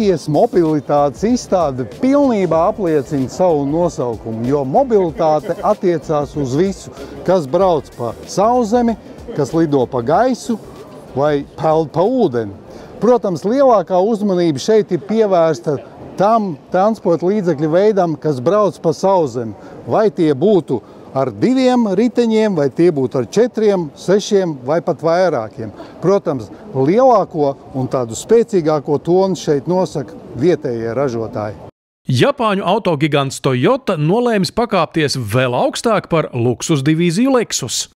Nokias mobilitātes izstāde pilnībā apliecina savu nosaukumu, jo mobilitāte attiecās uz visu, kas brauc pa sauszemi, kas lido pa gaisu vai peld pa ūdeni. Protams, lielākā uzmanība šeit ir pievērsta tam transporta līdzekļu veidam, kas brauc pa sauszemi. Vai tie būtu ar 2 riteņiem, vai tie būtu ar 4, 6 vai pat vairākiem. Protams, lielāko un tādu spēcīgāko tonu šeit nosaka vietējie ražotāji. Japāņu autogigants Toyota nolēmis pakāpties vēl augstāk par luksus divīziju Lexus.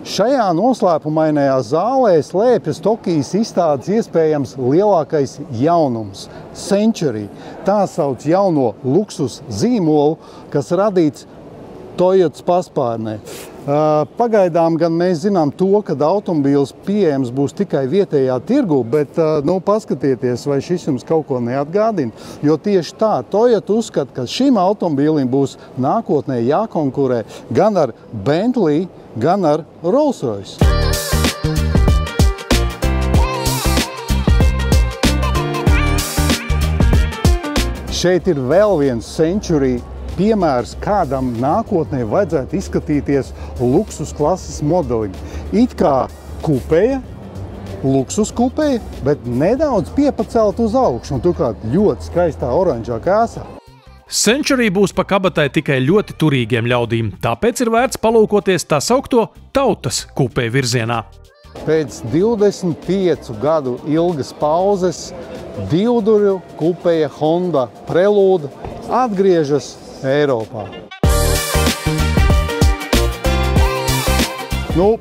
Šajā noslēpumainajā zālē slēpjas Tokijas izstādes iespējams lielākais jaunums – Century. Tā sauc jauno luksus zīmolu, kas radīts Toyotas paspārnē. Pagaidām gan mēs zinām to, ka automobīls pieejams būs tikai vietējā tirgu, bet paskatieties, vai šis jums kaut ko neatgādina. Jo tieši tā, Toyota uzskata, ka šim automobīlim būs nākotnē jākonkurē gan ar Bentley, gan ar Rolls-Royce. Šeit ir vēl viens Century piemērs, kādam nākotnē vajadzētu izskatīties luksus klases modelim. It kā kupēja, luksus kupēja, bet nedaudz piepacelt uz augšu, un turklāt ļoti skaistā oranžā krāsā. Century būs pa kabatai tikai ļoti turīgiem ļaudīm, tāpēc ir vērts palūkoties tā saukto tautas kupē virzienā. Pēc 25 gadu ilgas pauzes divdurju kupēja Honda Prelude atgriežas Eiropā.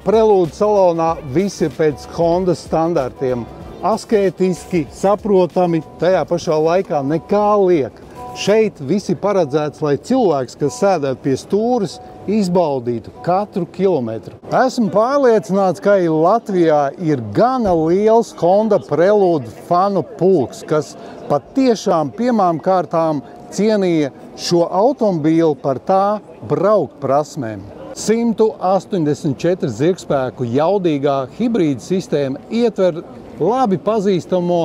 Prelude salonā viss ir pēc Hondas standartiem. Askētiski, saprotami, tajā pašā laikā nekā liek. Šeit viss ir paredzēts, lai cilvēks, kas sēdētu pie stūres, izbaudītu katru kilometru. Esmu pārliecināts, ka Latvijā ir gana liels Honda Prelude fanu pulks, kas patiešām pirmām kārtām cienīja šo automobīlu par tā braukt prasmēm. 184 zirgspēku jaudīgā hibrīda sistēma ietver labi pazīstamo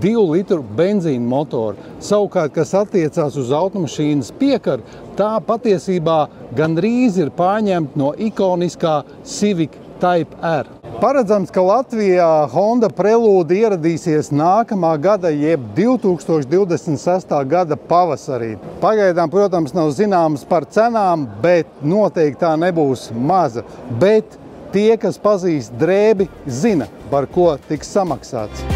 2 litru benzīna motoru. Savukārt, kas attiecās uz automašīnas piekaru, tā patiesībā gandrīz ir pārņemta no ikoniskā Civic Type R. Paredzams, ka Latvijā Honda Prelude ieradīsies nākamā gada, jeb 2026. gada pavasarī. Pagaidām, protams, nav zināms par cenām, bet noteikti tā nebūs maza. Bet tie, kas pazīst drēbi, zina, par ko tiks samaksāts.